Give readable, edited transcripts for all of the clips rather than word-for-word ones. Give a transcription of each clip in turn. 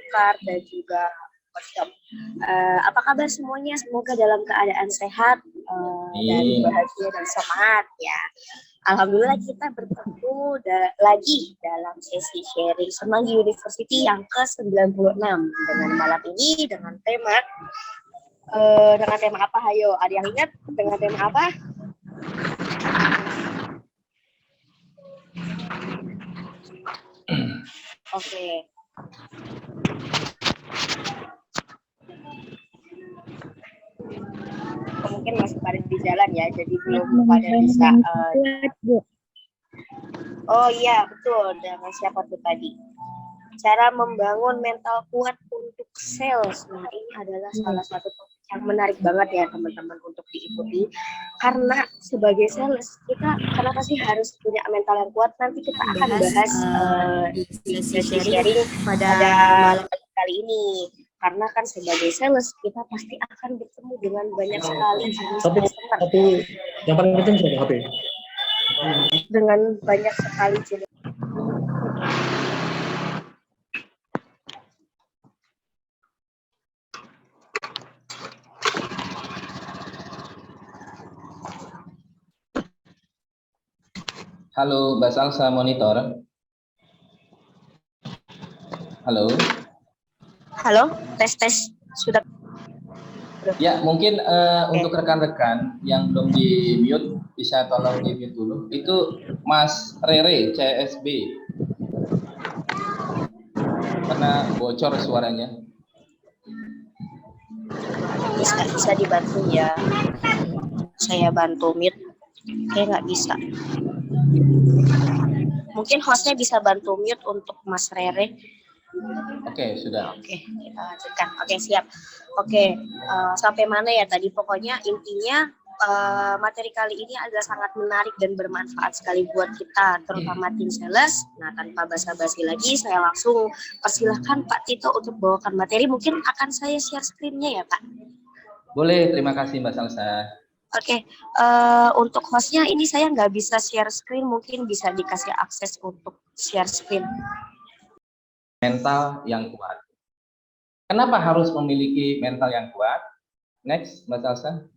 Sekar dan juga workshop. Apa kabar semuanya? Semoga dalam keadaan sehat dan bahagia dan semangat ya. Alhamdulillah kita bertemu lagi dalam sesi sharing Semanggi University yang ke-96 dengan malam ini dengan tema apa? Hayo, ada yang ingat dengan tema apa? Oke. Mungkin masih pada di jalan ya, jadi belum pada bisa. Oh iya, betul. Dengan siapa tuh tadi? Cara membangun mental kuat untuk sales. Nah, ini adalah salah satu topik yang menarik banget ya teman-teman untuk diikuti. Karena sebagai sales, kita kenapa sih harus punya mental yang kuat? Nanti kita akan bahas di sesi sharing pada malam kali ini. Karena kan sebagai sales, kita pasti akan bertemu dengan banyak sekali jenis customer. Yang paling penting sebagai HP. Dengan banyak sekali jenis. Halo, Mbak Salsa monitor. Halo. Halo, tes sudah. Ya, mungkin untuk rekan-rekan yang belum di mute bisa tolong di mute dulu. Itu Mas Rere CSB. Karena bocor suaranya. Bisa dibantu ya. Saya bantu mute. Kayak nggak bisa. Mungkin hostnya bisa bantu mute untuk Mas Rere. Oke, sudah. Oke, kita lanjutkan. Oke, siap. Oke, sampai mana ya tadi? Pokoknya intinya materi kali ini adalah sangat menarik dan bermanfaat sekali buat kita, terutama tim sales. Nah, tanpa basa-basi lagi, saya langsung persilahkan Pak Tito untuk bawakan materi. Mungkin akan saya share screen-nya ya, Pak? Boleh, terima kasih Mbak Salsa. Oke, untuk hostnya ini saya nggak bisa share screen, mungkin bisa dikasih akses untuk share screen. Mental yang kuat. Kenapa harus memiliki mental yang kuat? Next, Mbak Salsa.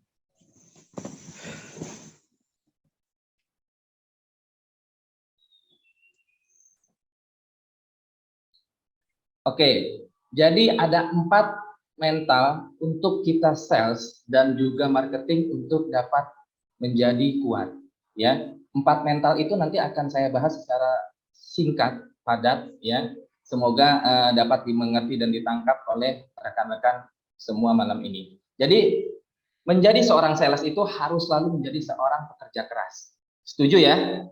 Oke, jadi ada 4 mental untuk kita sales dan juga marketing untuk dapat menjadi kuat. Ya, 4 mental itu nanti akan saya bahas secara singkat, padat. Ya, semoga dapat dimengerti dan ditangkap oleh rekan-rekan semua malam ini. Jadi menjadi seorang sales itu harus selalu menjadi seorang pekerja keras. Setuju ya?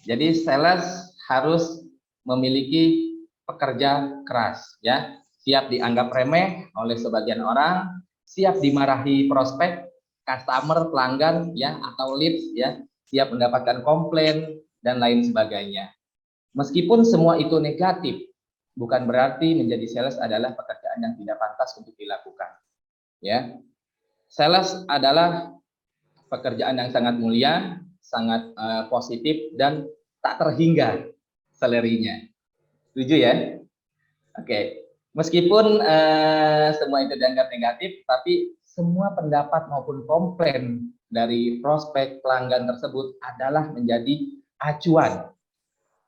Jadi sales harus memiliki pekerja keras, ya, siap dianggap remeh oleh sebagian orang, siap dimarahi prospek, customer, pelanggan, ya, atau leads, ya, siap mendapatkan komplain dan lain sebagainya. Meskipun semua itu negatif, bukan berarti menjadi sales adalah pekerjaan yang tidak pantas untuk dilakukan, ya. Sales adalah pekerjaan yang sangat mulia, sangat positif dan tak terhingga salary-nya. Setuju ya? Oke. Meskipun semua itu dianggap negatif, tapi semua pendapat maupun komplain dari prospek pelanggan tersebut adalah menjadi acuan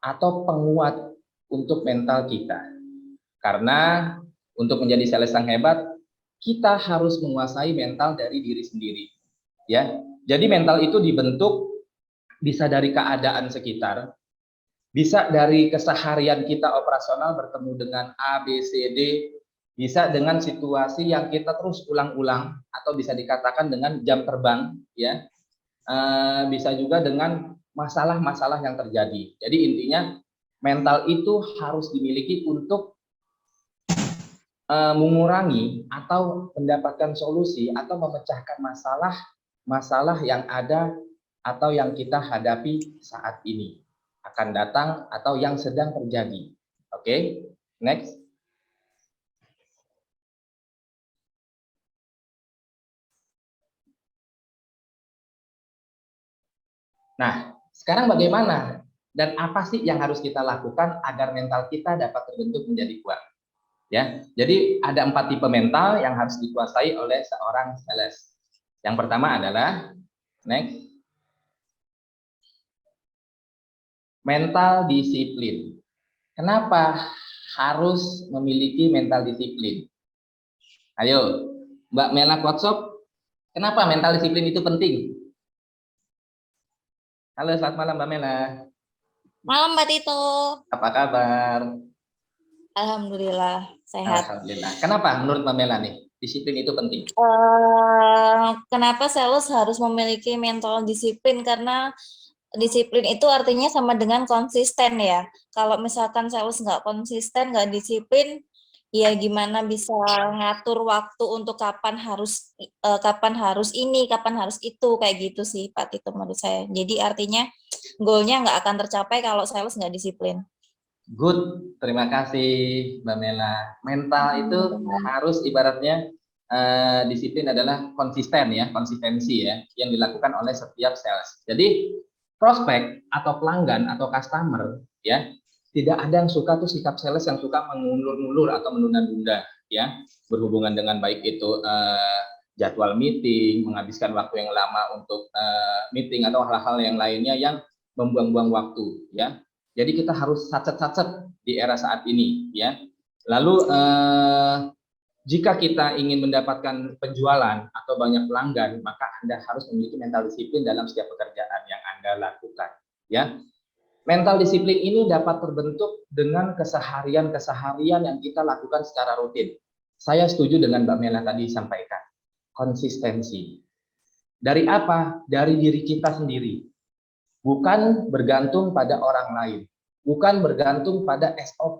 atau penguat untuk mental kita. Karena untuk menjadi sales yang hebat, kita harus menguasai mental dari diri sendiri. Ya. Jadi mental itu dibentuk bisa dari keadaan sekitar, bisa dari keseharian kita operasional bertemu dengan A, B, C, D, bisa dengan situasi yang kita terus ulang-ulang atau bisa dikatakan dengan jam terbang, ya, bisa juga dengan masalah-masalah yang terjadi. Jadi intinya mental itu harus dimiliki untuk mengurangi atau mendapatkan solusi atau memecahkan masalah yang ada atau yang kita hadapi saat ini, akan datang atau yang sedang terjadi. Oke, next. Nah, sekarang bagaimana dan apa sih yang harus kita lakukan agar mental kita dapat terbentuk menjadi kuat? Ya, jadi ada 4 tipe mental yang harus dikuasai oleh seorang sales. Yang pertama adalah next, mental disiplin. Kenapa harus memiliki mental disiplin? Ayo, Mbak Mela Kotsop, kenapa mental disiplin itu penting? Halo, selamat malam Mbak Mela. Malam Mbak Tito. Apa kabar? Alhamdulillah sehat. Alhamdulillah. Kenapa menurut Mbak Mela nih, disiplin itu penting? Kenapa sales harus memiliki mental disiplin? Karena disiplin itu artinya sama dengan konsisten ya. Kalau misalkan sales nggak konsisten, nggak disiplin, ya gimana bisa ngatur waktu untuk kapan harus ini, kapan harus itu, kayak gitu sih Pak Tito menurut saya. Jadi artinya goalnya nggak akan tercapai kalau sales nggak disiplin. Good, terima kasih Mbak Mela. Mental itu harus ibaratnya disiplin adalah konsisten ya, konsistensi ya, yang dilakukan oleh setiap sales. Jadi prospek atau pelanggan atau customer ya, tidak ada yang suka tuh sikap sales yang suka mengulur-ulur atau menunda-nunda ya, berhubungan dengan baik itu jadwal meeting, menghabiskan waktu yang lama untuk meeting atau hal-hal yang lainnya yang membuang-buang waktu ya. Jadi kita harus sacet-sacet di era saat ini ya. Lalu jika kita ingin mendapatkan penjualan atau banyak pelanggan, maka Anda harus memiliki mental disiplin dalam setiap pekerjaan yang Anda lakukan ya. Mental disiplin ini dapat terbentuk dengan keseharian yang kita lakukan secara rutin. Saya setuju dengan Mbak Mela tadi sampaikan. Konsistensi. Dari apa? Dari diri kita sendiri. Bukan bergantung pada orang lain, bukan bergantung pada SOP,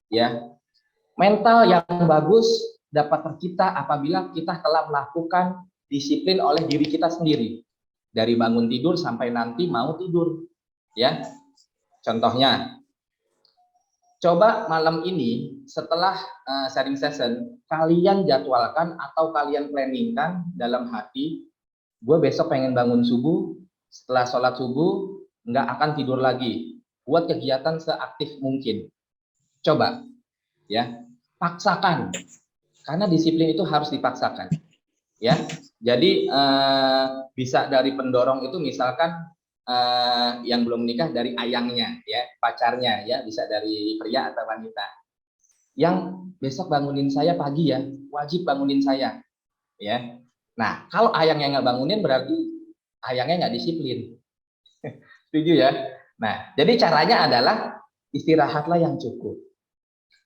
ya. Mental yang bagus dapat tercipta apabila kita telah melakukan disiplin oleh diri kita sendiri, dari bangun tidur sampai nanti mau tidur, ya. Contohnya, coba malam ini setelah sharing session, kalian jadwalkan atau kalian planningkan dalam hati, gue besok pengen bangun subuh. Setelah sholat subuh, nggak akan tidur lagi. Buat kegiatan seaktif mungkin. Coba, ya, paksakan. Karena disiplin itu harus dipaksakan. Ya, jadi bisa dari pendorong itu misalkan yang belum menikah dari ayangnya, ya, pacarnya, ya, bisa dari pria atau wanita. Yang besok bangunin saya pagi ya, wajib bangunin saya, ya. Nah, kalau ayangnya nggak bangunin berarti ayangnya nggak disiplin. Setuju ya? Nah, jadi caranya adalah istirahatlah yang cukup.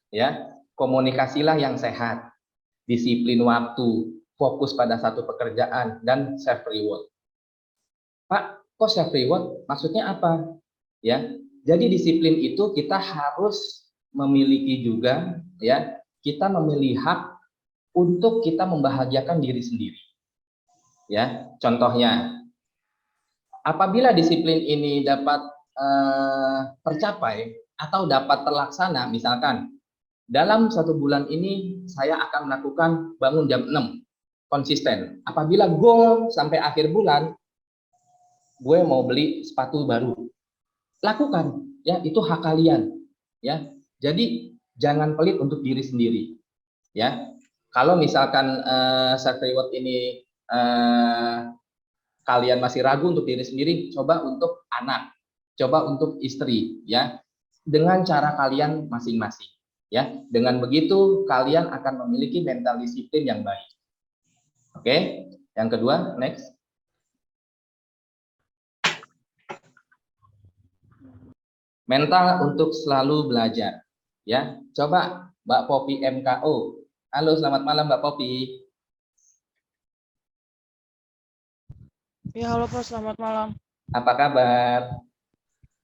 Ya, komunikasilah yang sehat. Disiplin waktu, fokus pada satu pekerjaan dan self reward. Pak, kok self reward? Maksudnya apa? Ya. Jadi disiplin itu kita harus memiliki juga ya, kita memilih hak untuk kita membahagiakan diri sendiri. Ya, contohnya apabila disiplin ini dapat tercapai atau dapat terlaksana, misalkan dalam 1 bulan ini saya akan melakukan bangun jam 6 konsisten. Apabila goal sampai akhir bulan gue mau beli sepatu baru, lakukan ya, itu hak kalian ya. Jadi jangan pelit untuk diri sendiri ya. Kalau misalkan self reward ini kalian masih ragu untuk diri sendiri, coba untuk anak, coba untuk istri, ya, dengan cara kalian masing-masing, ya. Dengan begitu kalian akan memiliki mental disiplin yang baik. Oke, yang kedua, next. Mental untuk selalu belajar, ya. Coba Mbak Popi MKO. Halo, selamat malam Mbak Popi. Ya, halo Pak, selamat malam. Apa kabar?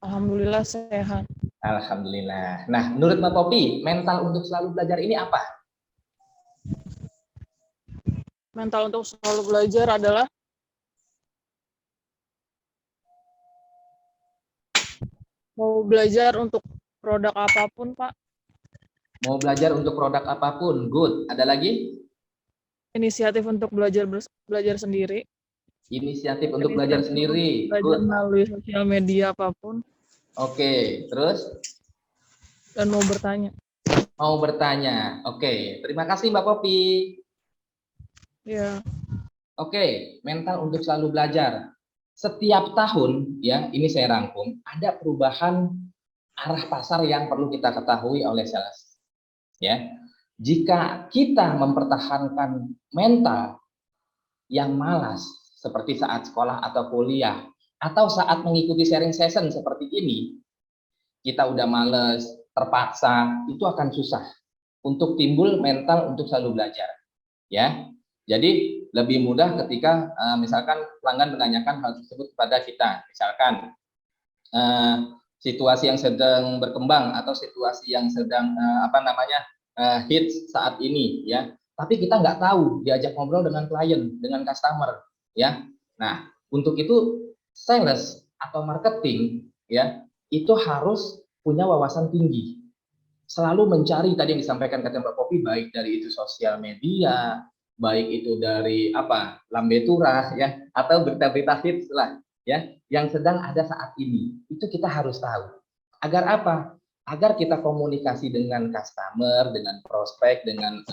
Alhamdulillah sehat. Alhamdulillah. Nah, menurut Mbak Popi, mental untuk selalu belajar ini apa? Mental untuk selalu belajar adalah mau belajar untuk produk apapun, Pak. Mau belajar untuk produk apapun, good. Ada lagi? Inisiatif untuk belajar sendiri. Inisiatif untuk belajar sendiri, Belajar good. melalui sosial media apapun. Oke, terus? Dan mau bertanya. Mau bertanya. Oke, terima kasih Mbak Popi. Ya. Oke, mental untuk selalu belajar. Setiap tahun, ya, ini saya rangkum, ada perubahan arah pasar yang perlu kita ketahui oleh sales. Ya, jika kita mempertahankan mental yang malas, seperti saat sekolah atau kuliah, atau saat mengikuti sharing session seperti ini, kita udah males, terpaksa, itu akan susah untuk timbul mental untuk selalu belajar. Ya, jadi lebih mudah ketika misalkan pelanggan menanyakan hal tersebut kepada kita, misalkan situasi yang sedang berkembang atau situasi yang sedang hits saat ini, ya. Tapi kita nggak tahu diajak ngobrol dengan klien, dengan customer, ya. Nah, untuk itu sales atau marketing, ya, itu harus punya wawasan tinggi. Selalu mencari tadi yang disampaikan kata Mbak Popi, baik dari itu sosial media, baik itu dari lambe turah, ya, atau berita-berita hits lah, ya, yang sedang ada saat ini. Itu kita harus tahu. Agar apa? Agar kita komunikasi dengan customer, dengan prospek, dengan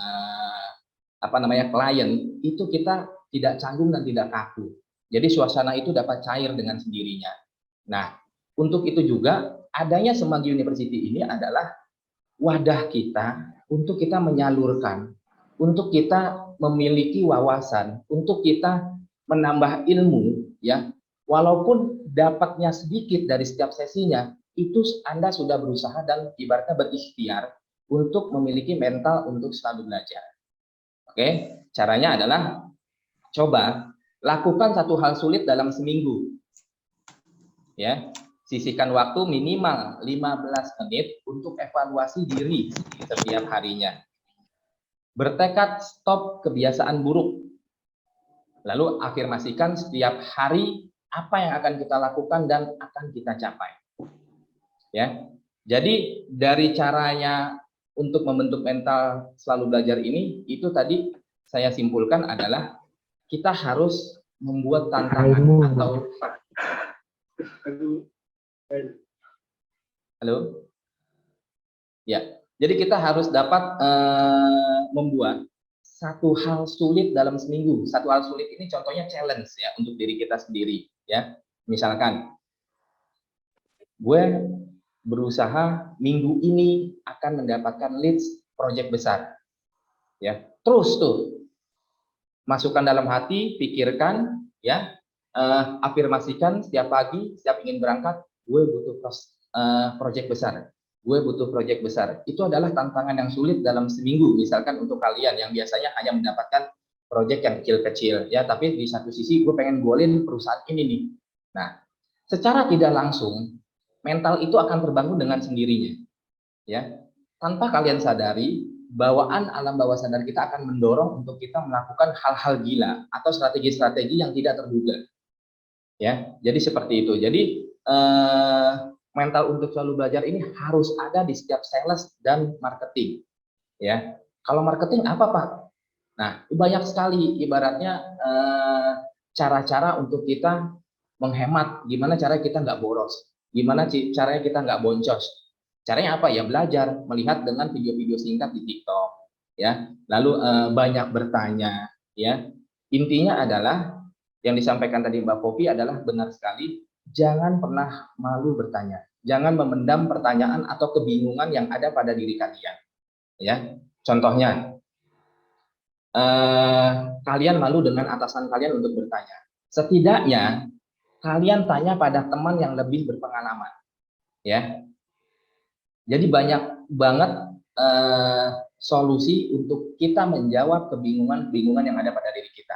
klien, itu kita tidak canggung dan tidak kaku. Jadi suasana itu dapat cair dengan sendirinya. Nah, untuk itu juga adanya Semanggi University ini adalah wadah kita untuk kita menyalurkan, untuk kita memiliki wawasan, untuk kita menambah ilmu, ya. Walaupun dapatnya sedikit dari setiap sesinya, itu Anda sudah berusaha dan ibaratnya berikhtiar untuk memiliki mental untuk selalu belajar. Oke, caranya adalah coba lakukan satu hal sulit dalam seminggu. Ya, sisihkan waktu minimal 15 menit untuk evaluasi diri setiap harinya. Bertekad stop kebiasaan buruk. Lalu afirmasikan setiap hari apa yang akan kita lakukan dan akan kita capai. Ya. Jadi dari caranya untuk membentuk mental selalu belajar ini, itu tadi saya simpulkan adalah kita harus membuat tantangan atau halo. Ya, jadi kita harus dapat membuat satu hal sulit dalam seminggu. Satu hal sulit ini contohnya challenge ya untuk diri kita sendiri ya. Misalkan gue berusaha minggu ini akan mendapatkan leads project besar. Ya, terus tuh masukkan dalam hati, pikirkan ya, afirmasikan setiap pagi, setiap ingin berangkat, gue butuh project besar. Gue butuh proyek besar. Itu adalah tantangan yang sulit dalam seminggu. Misalkan untuk kalian yang biasanya hanya mendapatkan proyek yang kecil-kecil, ya, tapi di satu sisi gue pengen golin perusahaan ini nih. Nah, secara tidak langsung mental itu akan terbangun dengan sendirinya, ya. Tanpa kalian sadari, bawaan alam bawah sadar kita akan mendorong untuk kita melakukan hal-hal gila atau strategi-strategi yang tidak terduga, ya. Jadi seperti itu. Jadi mental untuk selalu belajar ini harus ada di setiap sales dan marketing, ya. Kalau marketing apa Pak? Nah, banyak sekali ibaratnya cara-cara untuk kita menghemat, gimana cara kita nggak boros, gimana caranya kita nggak boncos. Caranya apa ya? Belajar, melihat dengan video-video singkat di TikTok, ya. Lalu banyak bertanya, ya. Intinya adalah yang disampaikan tadi Mbak Popi adalah benar sekali. Jangan pernah malu bertanya. Jangan memendam pertanyaan atau kebingungan yang ada pada diri kalian. Ya, contohnya, kalian malu dengan atasan kalian untuk bertanya. Setidaknya kalian tanya pada teman yang lebih berpengalaman. Ya, jadi banyak banget solusi untuk kita menjawab kebingungan-kebingungan yang ada pada diri kita.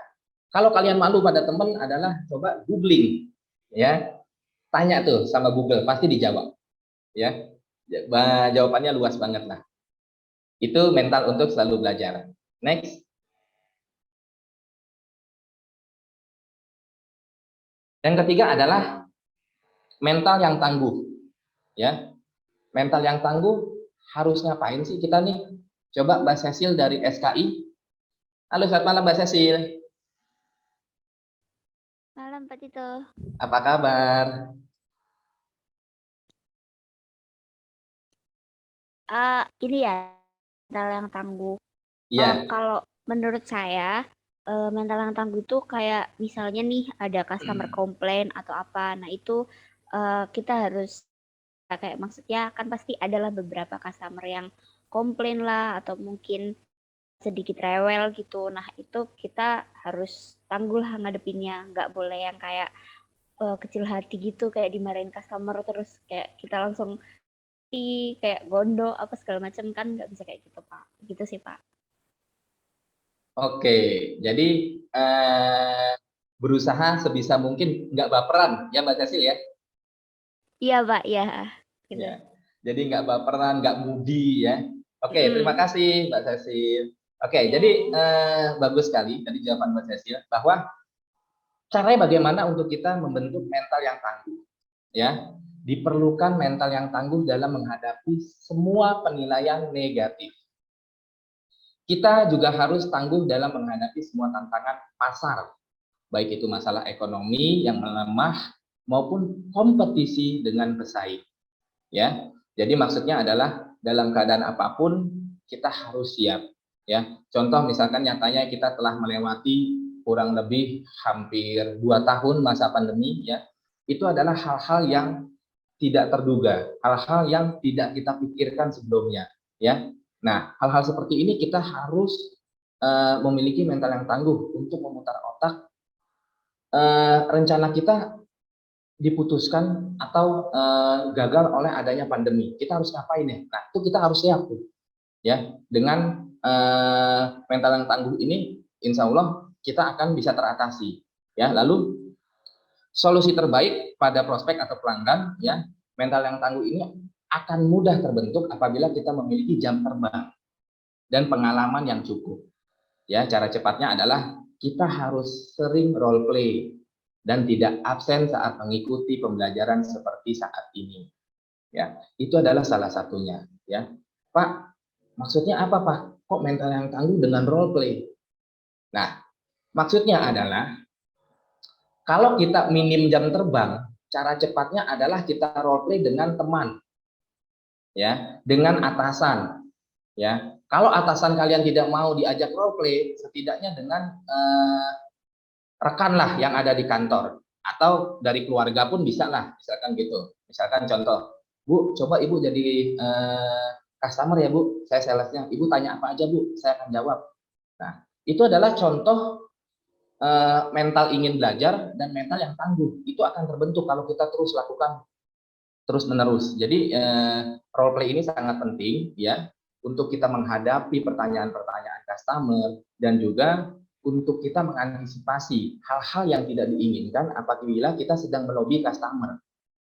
Kalau kalian malu pada teman adalah coba googling, ya. Tanya tuh sama Google, pasti dijawab. Ya, jawabannya luas banget lah. Itu mental untuk selalu belajar. Next. Yang ketiga adalah mental yang tangguh. Ya, mental yang tangguh harus ngapain sih kita nih? Coba Mbak Cecil dari SKI. Halo, selamat malam Mbak Cecil. Malam Pak Tito. Apa kabar? Ini ya, mental yang tangguh. Iya. Kalau menurut saya mental yang tangguh itu kayak misalnya nih ada customer komplain atau apa, nah itu kita harus kayak maksudnya kan pasti adalah beberapa customer yang komplain lah atau mungkin sedikit rewel gitu. Nah itu kita harus tangguh lah ngadepinnya, nggak boleh yang kayak kecil hati gitu kayak dimarahin customer terus kayak kita langsung kayak gondok apa segala macam kan nggak bisa kayak gitu Pak. Gitu sih Pak. Oke, jadi berusaha sebisa mungkin nggak baperan ya Mbak Cecil ya. Iya Pak, ya. Gitu. Ya. Jadi nggak baperan, nggak moody ya. Oke, terima kasih Mbak Cecil. Oke, jadi bagus sekali tadi jawaban Mbak Cecil bahwa caranya bagaimana untuk kita membentuk mental yang tangguh. Ya, diperlukan mental yang tangguh dalam menghadapi semua penilaian negatif. Kita juga harus tangguh dalam menghadapi semua tantangan pasar, baik itu masalah ekonomi yang melemah maupun kompetisi dengan pesaing. Ya, jadi maksudnya adalah dalam keadaan apapun kita harus siap. Ya, contoh misalkan nyatanya kita telah melewati kurang lebih hampir 2 tahun masa pandemi, ya, itu adalah hal-hal yang tidak terduga, hal-hal yang tidak kita pikirkan sebelumnya. Ya, nah hal-hal seperti ini kita harus memiliki mental yang tangguh untuk memutar otak rencana kita diputuskan atau gagal oleh adanya pandemi. Kita harus ngapain ya? Nah, itu kita harus siap tuh. Ya, dengan mental yang tangguh ini insya Allah kita akan bisa teratasi. Ya, lalu solusi terbaik pada prospek atau pelanggan ya, mental yang tangguh ini akan mudah terbentuk apabila kita memiliki jam terbang dan pengalaman yang cukup. Ya, cara cepatnya adalah kita harus sering role play dan tidak absen saat mengikuti pembelajaran seperti saat ini. Ya, itu adalah salah satunya. Ya, Pak, maksudnya apa Pak? Kok mental yang tangguh dengan role play? Nah, maksudnya adalah kalau kita minim jam terbang, cara cepatnya adalah kita role play dengan teman, ya, dengan atasan. Ya, kalau atasan kalian tidak mau diajak role play, setidaknya dengan rekan lah yang ada di kantor atau dari keluarga pun bisa lah, misalkan gitu. Misalkan contoh, Bu, coba Ibu jadi customer ya Bu, saya salesnya. Ibu tanya apa aja Bu, saya akan jawab. Nah, itu adalah contoh mental ingin belajar dan mental yang tangguh. Itu akan terbentuk kalau kita terus lakukan terus menerus. Jadi role play ini sangat penting ya untuk kita menghadapi pertanyaan-pertanyaan customer dan juga untuk kita mengantisipasi hal-hal yang tidak diinginkan apabila kita sedang melobi customer.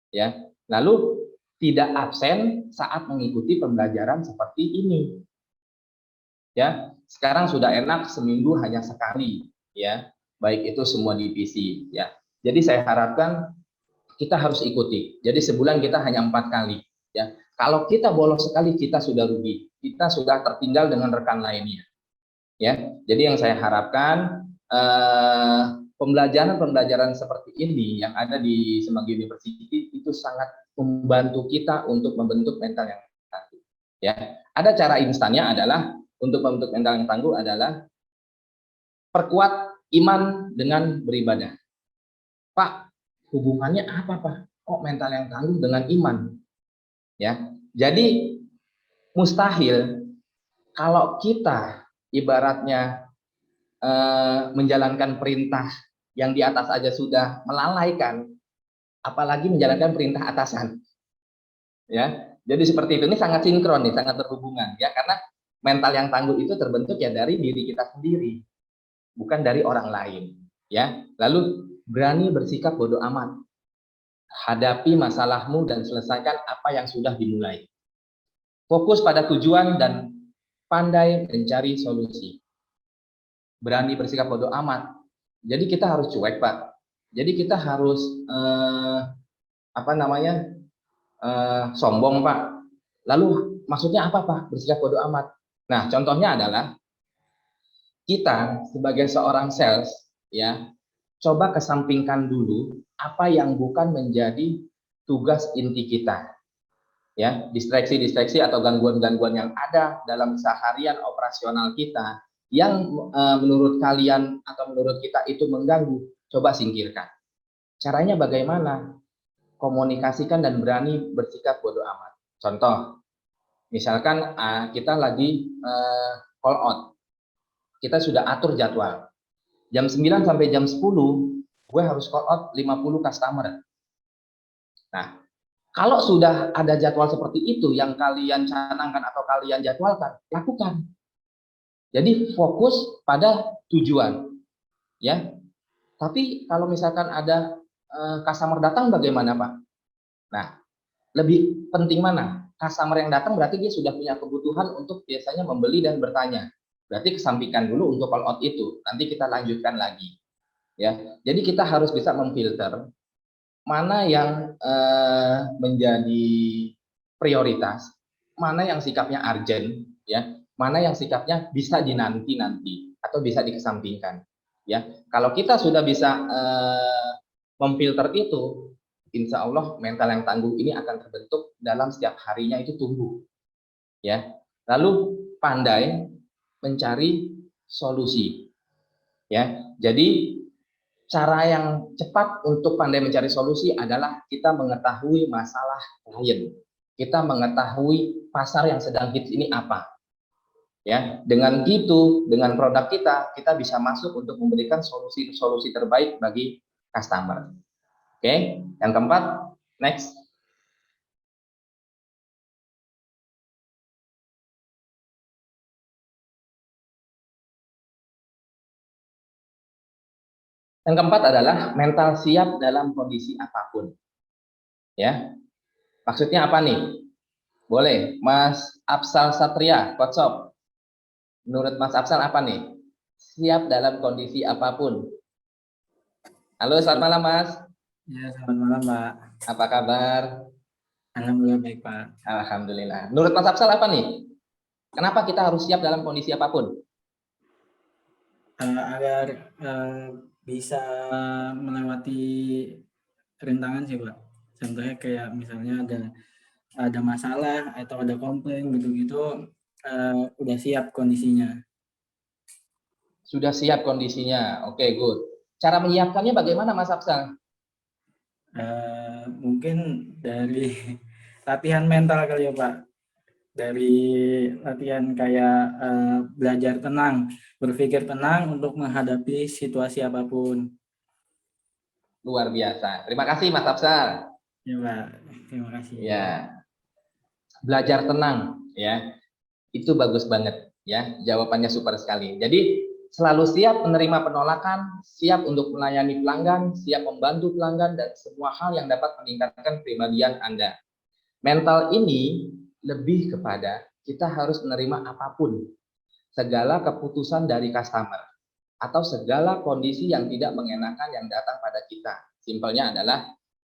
Ya, lalu tidak absen saat mengikuti pembelajaran seperti ini. Ya, sekarang sudah enak seminggu hanya sekali, ya, baik itu semua divisi. Ya, jadi saya harapkan kita harus ikuti. Jadi sebulan kita hanya 4 kali. Ya, kalau kita bolos sekali kita sudah rugi, kita sudah tertinggal dengan rekan lainnya. Ya, jadi yang saya harapkan pembelajaran seperti ini yang ada di Semanggi University itu sangat membantu kita untuk membentuk mental yang tangguh. Ya, ada cara instannya adalah untuk membentuk mental yang tangguh adalah perkuat iman dengan beribadah. Pak, hubungannya apa Pak? Kok mental yang tangguh dengan iman? Ya, jadi mustahil kalau kita ibaratnya menjalankan perintah yang di atas aja sudah melalaikan, apalagi menjalankan perintah atasan. Ya, jadi seperti itu, ini sangat sinkron nih, sangat berhubungan ya, karena mental yang tangguh itu terbentuk ya dari diri kita sendiri, bukan dari orang lain. Ya, lalu berani bersikap bodoh amat, hadapi masalahmu dan selesaikan apa yang sudah dimulai. Fokus pada tujuan dan pandai mencari solusi. Berani bersikap bodoh amat. Jadi kita harus cuek Pak. Jadi kita harus sombong Pak. Lalu maksudnya apa Pak? Bersikap bodoh amat. Nah, contohnya adalah kita sebagai seorang sales ya, coba kesampingkan dulu apa yang bukan menjadi tugas inti kita. Ya, distraksi-distraksi atau gangguan-gangguan yang ada dalam seharian operasional kita yang menurut kalian atau menurut kita itu mengganggu, coba singkirkan. Caranya bagaimana? Komunikasikan dan berani bersikap bodo amat. Contoh, misalkan kita lagi call out, kita sudah atur jadwal. Jam 9 sampai jam 10, gue harus call out 50 customer. Nah, kalau sudah ada jadwal seperti itu yang kalian canangkan atau kalian jadwalkan, lakukan. Jadi fokus pada tujuan, ya. Tapi kalau misalkan ada customer datang bagaimana, Pak? Nah, lebih penting mana? Customer yang datang berarti dia sudah punya kebutuhan untuk biasanya membeli dan bertanya. Berarti kesampingkan dulu untuk call out itu. Nanti kita lanjutkan lagi, ya. Jadi kita harus bisa memfilter mana yang menjadi prioritas, mana yang sikapnya urgent, ya, mana yang sikapnya bisa dinanti-nanti atau bisa dikesampingkan, ya. Kalau kita sudah bisa memfilter itu, insya Allah mental yang tangguh ini akan terbentuk dalam setiap harinya itu tumbuh, ya. Lalu pandai mencari solusi, ya. Jadi cara yang cepat untuk pandai mencari solusi adalah kita mengetahui masalah klien. Kita mengetahui pasar yang sedang hits ini apa. Ya, dengan gitu, dengan produk kita bisa masuk untuk memberikan solusi-solusi terbaik bagi customer. Oke, yang keempat, next. Yang keempat adalah mental siap dalam kondisi apapun. Ya, maksudnya apa nih? Boleh, Mas Afsal Satria, Kocop. Menurut Mas Afsal apa nih? Siap dalam kondisi apapun. Halo, selamat malam Mas. Ya, selamat malam Pak. Apa kabar? Alhamdulillah baik Pak. Alhamdulillah. Menurut Mas Afsal apa nih? Kenapa kita harus siap dalam kondisi apapun? Agar bisa melewati rintangan sih Pak. Contohnya kayak misalnya ada masalah atau ada komplain gitu-gitu, udah siap kondisinya. Sudah siap kondisinya. Oke, good. Cara menyiapkannya bagaimana Mas Afsal? Mungkin dari latihan mental kali ya Pak. Dari latihan kayak belajar tenang, berpikir tenang untuk menghadapi situasi apapun. Luar biasa. Terima kasih Mas Afsal. Ya Pak, terima kasih. Ya. Belajar tenang, ya. Itu bagus banget, ya. Jawabannya super sekali. Jadi selalu siap menerima penolakan, siap untuk melayani pelanggan, siap membantu pelanggan dan semua hal yang dapat meningkatkan kepribadian Anda. Mental ini lebih kepada kita harus menerima apapun, segala keputusan dari customer atau segala kondisi yang tidak mengenakan yang datang pada kita. Simpelnya adalah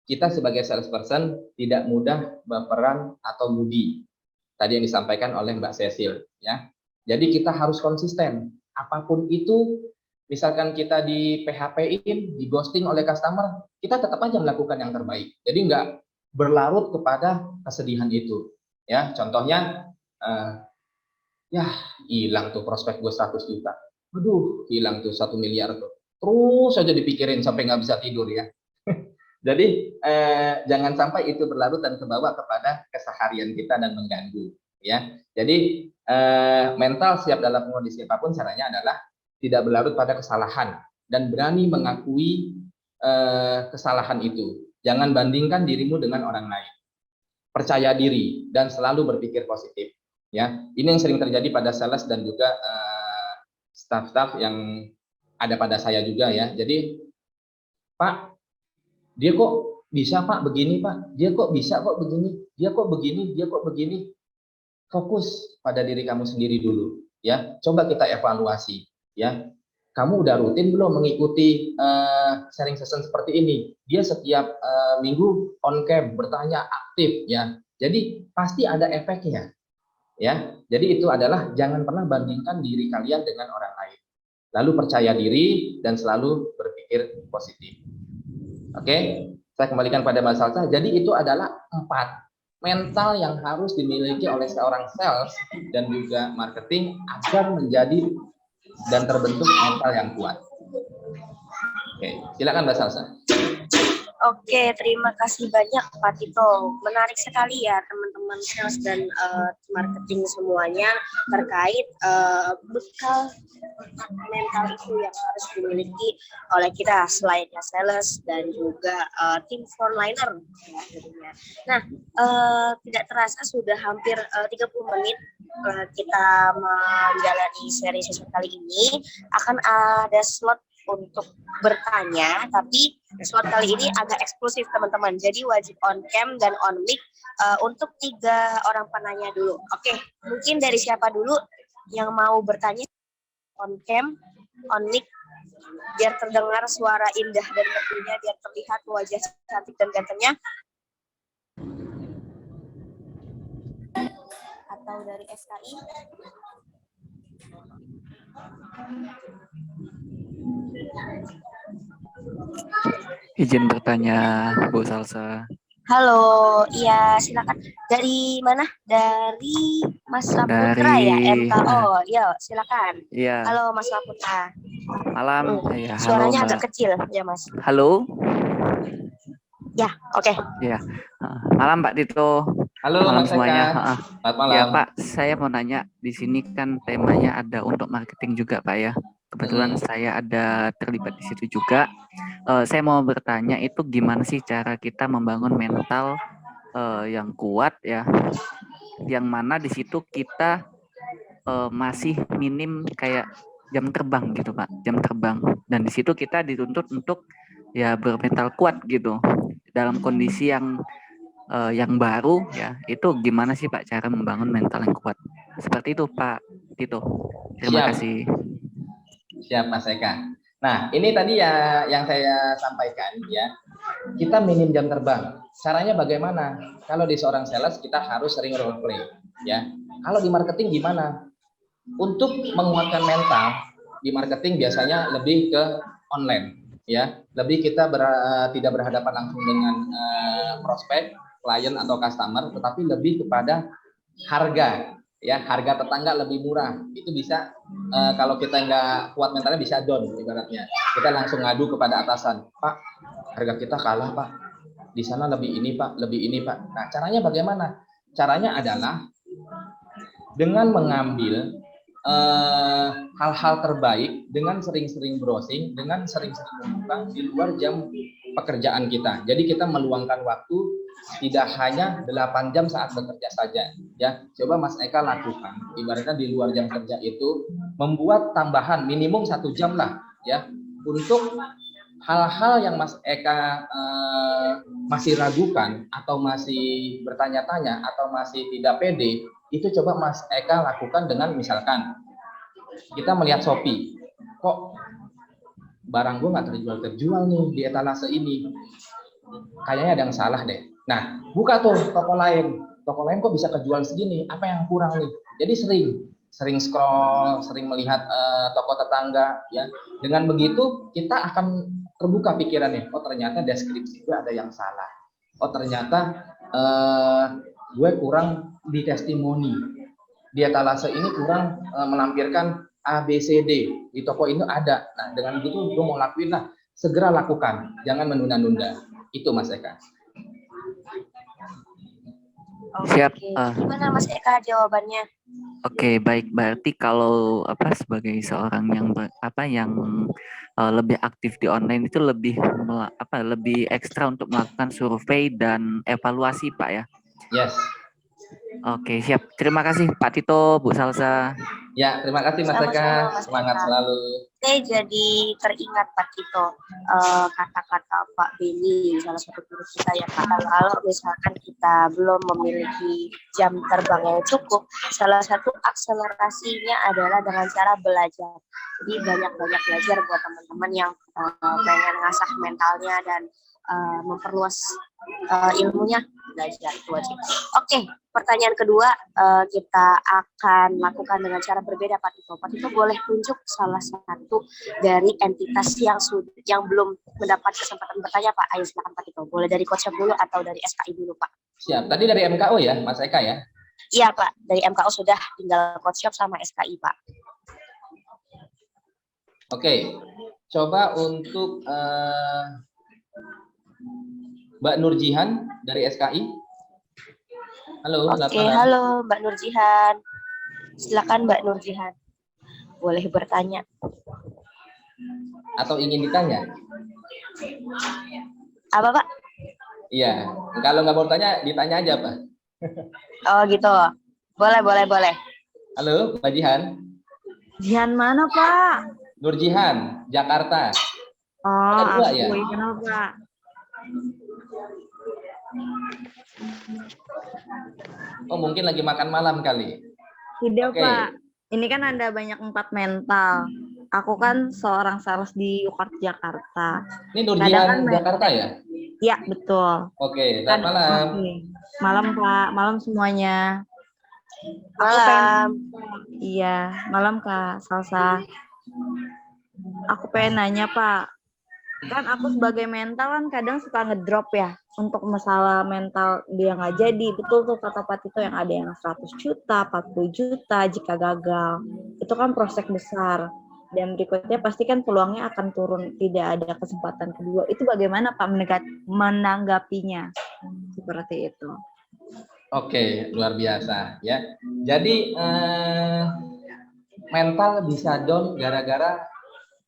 kita sebagai salesperson tidak mudah baperan atau moody. Tadi yang disampaikan oleh Mbak Cecil, ya. Jadi kita harus konsisten. Apapun itu, misalkan kita di PHP-in, di ghosting oleh customer, kita tetap aja melakukan yang terbaik. Jadi nggak berlarut kepada kesedihan itu. Ya, contohnya, ya hilang tuh prospek gue 100 juta. Aduh, hilang tuh 1 miliar tuh. Terus aja dipikirin sampai nggak bisa tidur ya. Jadi jangan sampai itu berlarut dan kebawa kepada keseharian kita dan mengganggu. Ya, jadi mental siap dalam kondisi apapun caranya adalah tidak berlarut pada kesalahan dan berani mengakui kesalahan itu. Jangan bandingkan dirimu dengan orang lain. Percaya diri dan selalu berpikir positif. Ya, ini yang sering terjadi pada sales dan juga staff-staff yang ada pada saya juga ya. Jadi, Pak, dia kok bisa Pak begini Pak, dia kok bisa kok begini, dia kok begini, dia kok begini. Fokus pada diri kamu sendiri dulu, ya. Coba kita evaluasi, ya. Kamu udah rutin belum mengikuti sharing session seperti ini? Dia setiap minggu on cam, bertanya aktif, ya. Jadi pasti ada efeknya, ya. Jadi itu adalah jangan pernah bandingkan diri kalian dengan orang lain. Lalu percaya diri dan selalu berpikir positif. Oke, saya kembalikan pada Mbak Salsa. Jadi itu adalah 4 mental yang harus dimiliki oleh seorang sales dan juga marketing agar menjadi dan terbentuk mental yang kuat. Oke, silakan Mbak Salsa. Oke, terima kasih banyak Pak Tito. Menarik sekali ya teman-teman sales dan marketing semuanya terkait bekal mental itu yang harus dimiliki oleh kita selainnya sales dan juga tim frontliner ya, tentunya. Nah, tidak terasa sudah hampir 30 menit kita menjalani seri session kali ini. Akan ada slot untuk bertanya, tapi slot kali ini agak eksklusif teman-teman. Jadi wajib on cam dan on mic untuk 3 orang penanya dulu. Oke, mungkin dari siapa dulu yang mau bertanya? On cam, on mic, biar terdengar suara indah dan merdunya, biar terlihat wajah cantik dan gantengnya. Atau dari SKI? Izin bertanya, Bu Salsa. Halo, iya silakan. Dari mana? Dari Mas Saputra ya, MKO. Yo, silakan. Iya. Halo Mas Saputra. Malam. Ya, halo, Suaranya Mbak. agak kecil ya Mas. Halo. Ya, oke. Ya. Malam Pak Tito. Halo Malam Mas semuanya. Eka. Selamat malam. Ya Pak, saya mau nanya, di sini kan temanya ada untuk marketing juga Pak ya. Kebetulan saya ada terlibat di situ juga. Saya mau bertanya, itu gimana sih cara kita membangun mental yang kuat ya, yang mana di situ kita masih minim kayak jam terbang gitu Pak, jam terbang, dan di situ kita dituntut untuk ya bermental kuat gitu dalam kondisi yang baru ya. Itu gimana sih Pak cara membangun mental yang kuat seperti itu Pak Tito? Terima kasih. Siap Mas Eka. Nah, ini tadi ya yang saya sampaikan ya. Kita minim jam terbang. Caranya bagaimana? Kalau di seorang sales kita harus sering role play ya. Kalau di marketing gimana? Untuk menguatkan mental di marketing biasanya lebih ke online ya. Lebih kita tidak berhadapan langsung dengan prospek, klien atau customer, tetapi lebih kepada harga ya, harga tetangga lebih murah. Itu bisa kalau kita nggak kuat mentalnya bisa down ibaratnya. Kita langsung ngadu kepada atasan, Pak, harga kita kalah Pak, di sana lebih ini Pak, lebih ini Pak. Nah, caranya bagaimana? Caranya adalah dengan mengambil hal-hal terbaik, dengan sering-sering browsing, dengan sering-sering membuka di luar jam pekerjaan kita. Jadi kita meluangkan waktu tidak hanya 8 jam saat bekerja saja ya. Coba Mas Eka lakukan, ibaratnya di luar jam kerja itu membuat tambahan minimum 1 jam lah ya, untuk hal-hal yang Mas Eka masih ragukan atau masih bertanya-tanya atau masih tidak pede. Itu coba Mas Eka lakukan dengan misalkan kita melihat Shopee, kok barang gue nggak terjual nih di etalase ini, kayaknya ada yang salah deh. Nah, buka tuh toko lain kok bisa kejual segini, apa yang kurang nih? Jadi sering scroll, sering melihat toko tetangga ya. Dengan begitu kita akan terbuka pikirannya, oh ternyata deskripsi gue ada yang salah, oh ternyata gue kurang di testimoni, di etalase ini kurang menampilkan A, B, C, D, di toko ini ada. Nah, dengan begitu gue mau lakuin lah, segera lakukan, jangan menunda-nunda. Itu Mas Eka. Siap. Gimana Mas Eka jawabannya? Oke, baik. Berarti kalau sebagai seorang yang lebih aktif di online itu lebih lebih ekstra untuk melakukan survei dan evaluasi Pak ya. Yes. Oke, siap. Terima kasih Pak Tito, Bu Salsa. Ya, terima kasih Mas Eka. Semangat selalu. Saya jadi teringat Pak Tito kata-kata Pak Beni, salah satu guru kita ya Pak. Kalau misalkan kita belum memiliki jam terbang yang cukup, salah satu akselerasinya adalah dengan cara belajar. Jadi banyak-banyak belajar buat teman-teman yang pengen ngasah mentalnya dan memperluas ilmunya, belajar itu wajib. Oke, pertanyaan kedua kita akan lakukan dengan cara berbeda Pak Tito. Pak Tito boleh tunjuk salah satu dari entitas yang belum mendapat kesempatan bertanya Pak. Ayo silakan Pak Tito. Boleh dari Coach dulu atau dari SKI dulu Pak. Siap. Tadi dari MKO ya, Mas Eka ya? Iya Pak, dari MKO sudah, tinggal Coach Shop sama SKI Pak. Oke, coba untuk Mbak Nurjihan dari SKI. Halo, selamat Oke, malam. halo Mbak Nurjihan. Silakan Mbak Nurjihan. Boleh bertanya. Atau ingin ditanya? Apa Pak? Iya, kalau nggak mau tanya, ditanya aja Pak. Oh gitu. Boleh. Halo, Mbak Jihan. Jihan mana, Pak? Nurjihan, Jakarta. Oh, Ada dua ya? Kenapa? Oh, mungkin lagi makan malam kali. Tidak, Oke. Pak. Ini kan ada banyak 4 mental. Aku kan seorang sales di UKART Jakarta. Ini Nurjihan Kadang kan Jakarta ya? Iya, betul. Oke, selamat malam. Oke. Malam, Pak. Malam semuanya. Malam. Iya, malam Kak Salsa. Aku pengen nanya Pak, kan aku sebagai mental kan kadang suka ngedrop ya untuk masalah mental dia nggak jadi. Betul tuh kata Pak Tito, yang ada yang 100 juta, 40 juta jika gagal. Itu kan prospek besar. Dan berikutnya pasti kan peluangnya akan turun, tidak ada kesempatan kedua. Itu bagaimana Pak menanggapinya? Seperti itu. Oke, luar biasa ya. Jadi mental bisa down gara-gara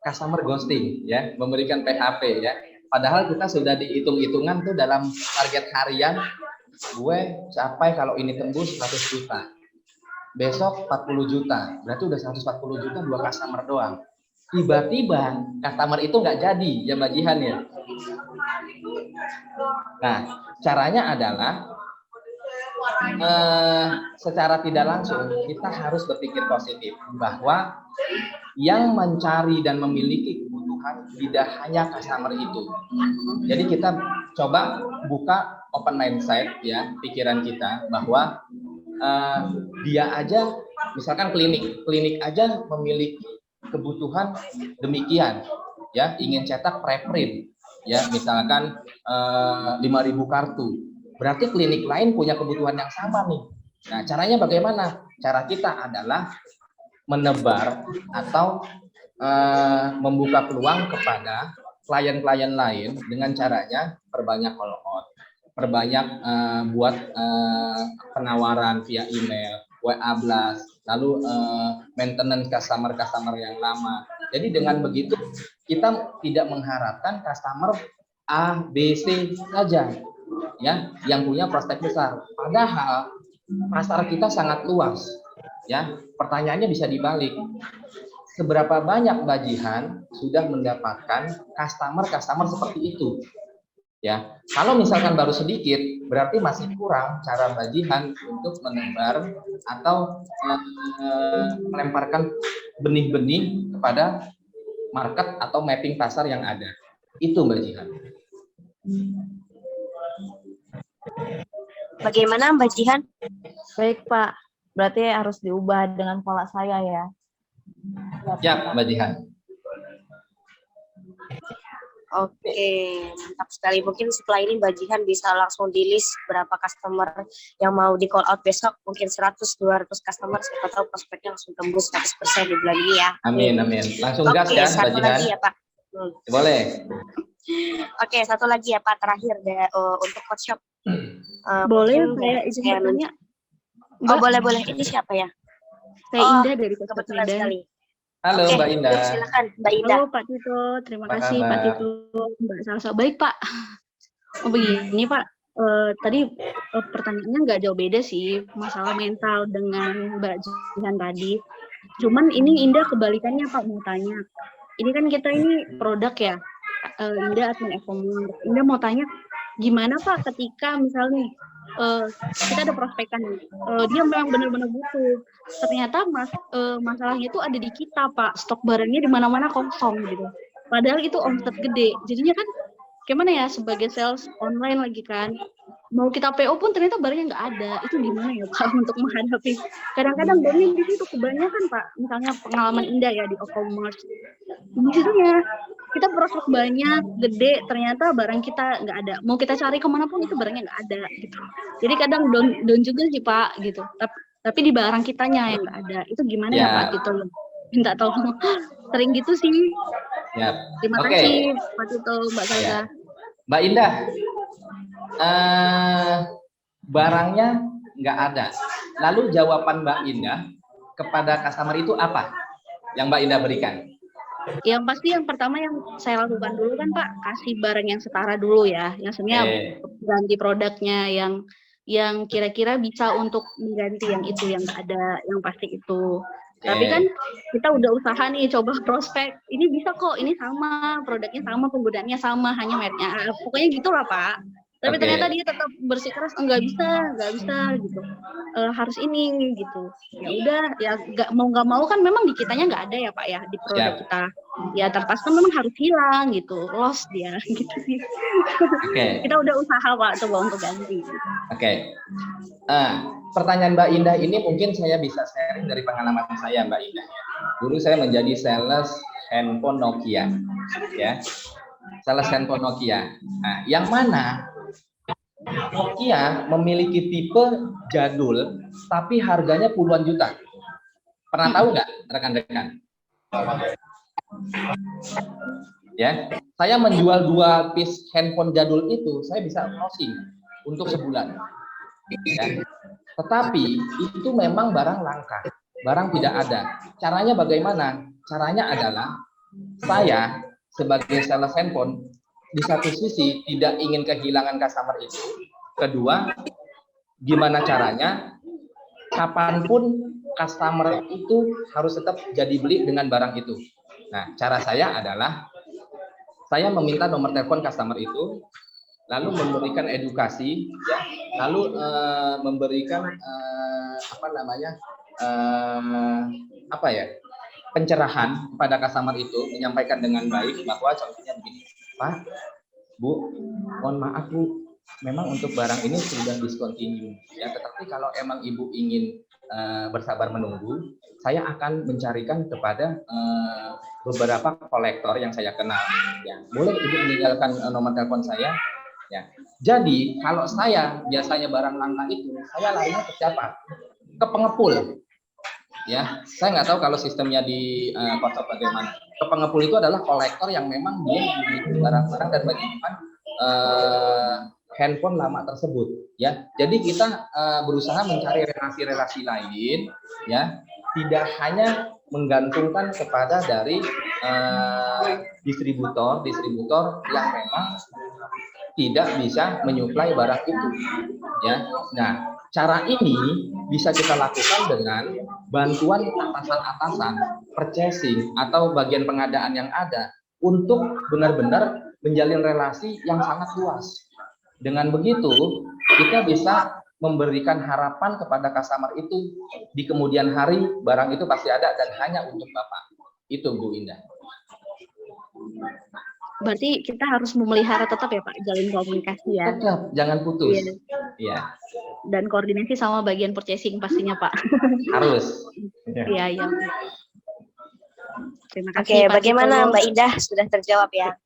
customer ghosting ya, memberikan PHP ya. Padahal kita sudah dihitung-hitungan tuh dalam target harian, gue capai kalau ini tembus 100 juta. Besok 40 juta, berarti udah 140 juta 2 customer doang. Tiba-tiba customer itu nggak jadi ya Mbak Jihan ya. Nah, caranya adalah secara tidak langsung kita harus berpikir positif bahwa yang mencari dan memiliki kebutuhan tidak hanya customer itu. Jadi kita coba buka open mindset ya, pikiran kita bahwa dia aja, misalkan klinik aja memiliki kebutuhan demikian ya, ingin cetak preprint ya, misalkan 5.000 kartu. Berarti klinik lain punya kebutuhan yang sama nih. Nah, caranya bagaimana? Cara kita adalah menebar atau membuka peluang kepada klien-klien lain dengan caranya perbanyak call out, perbanyak buat penawaran via email, WA blast, lalu maintenance customer yang lama. Jadi dengan begitu kita tidak mengharapkan customer A, B, C saja ya yang punya prospek besar. Padahal pasar kita sangat luas ya. Pertanyaannya bisa dibalik. Seberapa banyak Mbak Jihan sudah mendapatkan customer seperti itu? Ya, kalau misalkan baru sedikit, berarti masih kurang cara Mbak Jihan untuk menebar atau melemparkan benih-benih kepada market atau mapping pasar yang ada. Itu Mbak Jihan. Bagaimana Mbak Jihan? Baik Pak, berarti harus diubah dengan pola saya ya. Ya, Mbak Jihan. Oke, mantap sekali. Mungkin setelah ini Mbak Jihan bisa langsung di list berapa customer yang mau di call out besok. Mungkin 100-200 customer, siapa tahu prospeknya langsung tembus 100% di bulan ini ya. Amin. Langsung gas ya Mbak satu Jihan. lagi ya Pak. Boleh. Oke, satu lagi ya Pak, terakhir untuk Coach Shop. Boleh mungkin saya izin bertanya? Oh, boleh. Ini siapa ya? Saya Indah dari Kota Kebetulan Medan. sekali. Halo Oke, Mbak Indah. silakan Mbak Indah. Halo Pak Tito, terima Apa kasih Pak kabar? Tito, Mbak Salsa. Baik Pak. Oh begini Pak, tadi pertanyaannya nggak jauh beda sih masalah mental dengan Mbak Jihan tadi. Cuman ini Indah kebalikannya Pak, mau tanya. Ini kan kita ini produk ya, Indah admin e-commerce. Indah mau tanya, gimana Pak ketika misalnya kita ada prospekan nih, dia memang benar-benar butuh, ternyata masalahnya itu ada di kita Pak, stok barangnya di mana-mana kosong gitu, padahal itu omset gede, jadinya kan gimana ya, sebagai sales online lagi kan, mau kita PO pun ternyata barangnya nggak ada, itu gimana ya Pak untuk menghadapi, kadang-kadang barangnya di situ kebanyakan Pak, misalnya pengalaman Indah ya di e-commerce, di situ ya kita prospek banyak, gede, ternyata barang kita nggak ada. Mau kita cari kemanapun itu barangnya nggak ada gitu. Jadi kadang down juga sih Pak gitu. Tapi di barang kitanya yang nggak ada. Itu gimana ya Pak Tito? Minta tolong. Sering gitu sih. Ya. Terima Oke. kasih Pak Tito, Mbak Salsa. Ya. Mbak Indah, barangnya nggak ada. Lalu jawaban Mbak Indah kepada customer itu apa yang Mbak Indah berikan? Yang pasti yang pertama yang saya lakukan dulu kan Pak, kasih barang yang setara dulu ya. Yang sebenarnya ganti produknya yang kira-kira bisa untuk mengganti yang itu yang nggak ada, yang pasti itu. Tapi kan kita udah usaha nih coba prospek, ini bisa kok, ini sama, produknya sama, penggunaannya sama, hanya mereknya. Pokoknya gitulah Pak. Tapi ternyata dia tetap bersikeras enggak bisa gitu. Harus ini gitu. Ya udah, ya nggak mau kan memang di kitanya nggak ada ya Pak ya di produk kita. Ya terpaksa memang harus hilang gitu, loss dia gitu sih. Kita udah usaha Pak coba untuk ganti. Pertanyaan Mbak Indah ini mungkin saya bisa sharing dari pengalaman saya Mbak Indah. Dulu saya menjadi sales handphone Nokia, ya, sales handphone Nokia. Nah, yang mana Nokia memiliki tipe jadul, tapi harganya puluhan juta. Pernah tahu nggak rekan-rekan? Ya, saya menjual 2 piece handphone jadul itu, saya bisa closing untuk sebulan. Ya. Tetapi itu memang barang langka, barang tidak ada. Caranya bagaimana? Caranya adalah saya sebagai sales handphone di satu sisi tidak ingin kehilangan customer itu. Kedua, gimana caranya? Kapanpun customer itu harus tetap jadi beli dengan barang itu. Nah, cara saya adalah saya meminta nomor telepon customer itu, lalu memberikan edukasi, ya, lalu memberikan pencerahan kepada customer itu, menyampaikan dengan baik bahwa contohnya begini, Pak, Bu, mohon maaf Bu, memang untuk barang ini sudah discontinue, ya, tetapi kalau emang Ibu ingin bersabar menunggu, saya akan mencarikan kepada beberapa kolektor yang saya kenal. Ya, boleh Ibu meninggalkan nomor telepon saya. Ya. Jadi kalau saya biasanya barang langka itu, saya larinya ke siapa? Ke pengepul. Ya, saya nggak tahu kalau sistemnya di Kosop bagaimana. Ke pengepul itu adalah kolektor yang memang dia memiliki barang-barang dan menyimpan handphone lama tersebut. Ya, jadi kita berusaha mencari relasi-relasi lain, ya, tidak hanya menggantungkan kepada dari distributor yang memang tidak bisa menyuplai barang itu, ya. Nah, cara ini bisa kita lakukan dengan bantuan atasan-atasan, purchasing atau bagian pengadaan yang ada untuk benar-benar menjalin relasi yang sangat luas. Dengan begitu, kita bisa memberikan harapan kepada customer itu di kemudian hari barang itu pasti ada dan hanya untuk Bapak. Itu Bu Indah. Berarti kita harus memelihara tetap ya Pak, jalin komunikasi ya. Tetap, jangan putus. Iya. Dan koordinasi sama bagian purchasing pastinya Pak. Harus. Iya, iya. Terima kasih. Oke, bagaimana Mbak Indah? Sudah terjawab ya?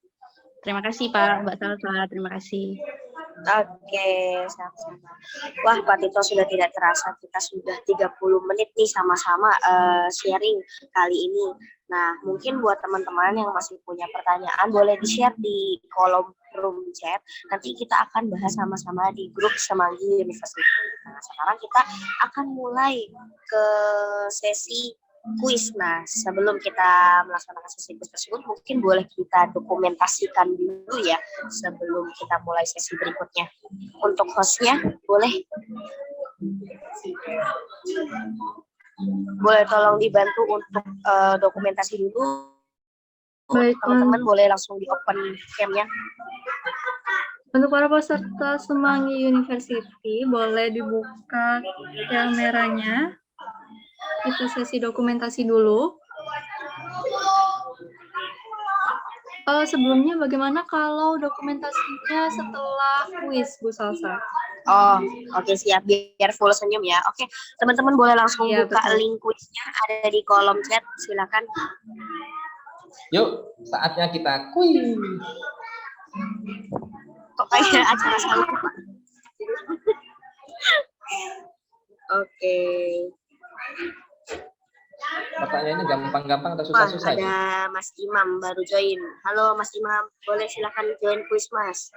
Terima kasih Pak, Mbak Salsa. Terima kasih. Oke, sama-sama. Wah, Pak Tito sudah tidak terasa kita sudah 30 menit nih sama-sama sharing kali ini. Nah, mungkin buat teman-teman yang masih punya pertanyaan boleh di-share di kolom room chat. Nanti kita akan bahas sama-sama di grup Semanggi University. Nah, sekarang kita akan mulai ke sesi kuis. Nah, sebelum kita melaksanakan sesi kuis tersebut, mungkin boleh kita dokumentasikan dulu ya sebelum kita mulai sesi berikutnya. Untuk hostnya, boleh tolong dibantu untuk dokumentasi dulu. Baik, teman-teman boleh langsung di open cam-nya. Untuk para peserta Semanggi University, boleh dibuka kameranya. Kita sesi dokumentasi dulu. Sebelumnya bagaimana kalau dokumentasinya setelah kuis, Bu Salsa? Oh, oke, siap. Biar full senyum ya. Oke, teman-teman boleh langsung buka betul. link kuisnya ada di kolom chat. Silakan. Yuk, saatnya kita kuis. Kok kayak acara salut, Pak? Oke. Pertanyaannya gampang-gampang atau Wah, susah-susah ini? ada Mas Imam baru join. Halo Mas Imam, boleh silakan join kuis Mas.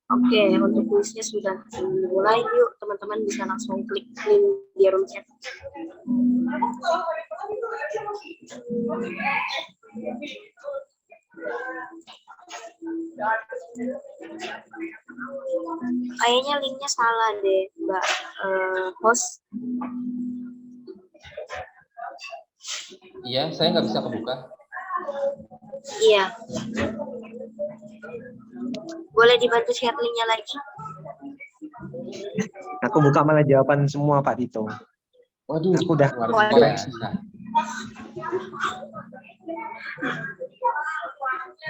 Oke, untuk kuisnya sudah dimulai. Yuk, teman-teman bisa langsung klik link di room chat. Kayaknya linknya salah deh, Mbak host. Iya, saya nggak bisa kebuka. Iya. Boleh dibantu share linknya lagi? Aku buka malah jawaban semua Pak Dito. Waduh, Aku udah luar biasa.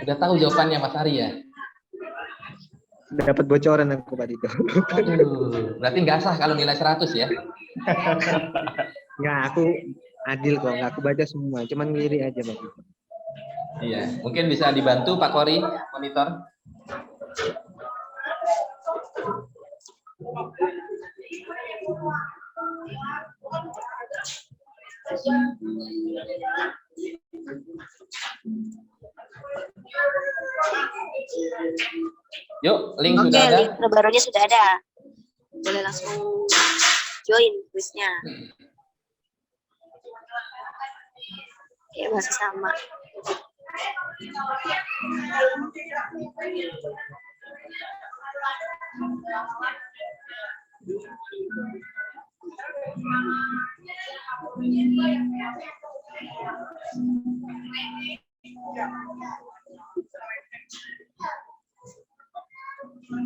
Udah tahu jawabannya Mas Ari ya? dapat bocoran aku Pak Dito. Aduh, berarti nggak sah kalau nilai 100 ya? Nggak, aku adil kok. Nggak, aku baca semua. Cuman ngiri aja Pak Dito. Iya, mungkin bisa dibantu Pak Kori monitor. Yuk, link Oke, sudah ada. link terbarunya sudah ada. Boleh langsung join kuisnya. Oke, masih sama.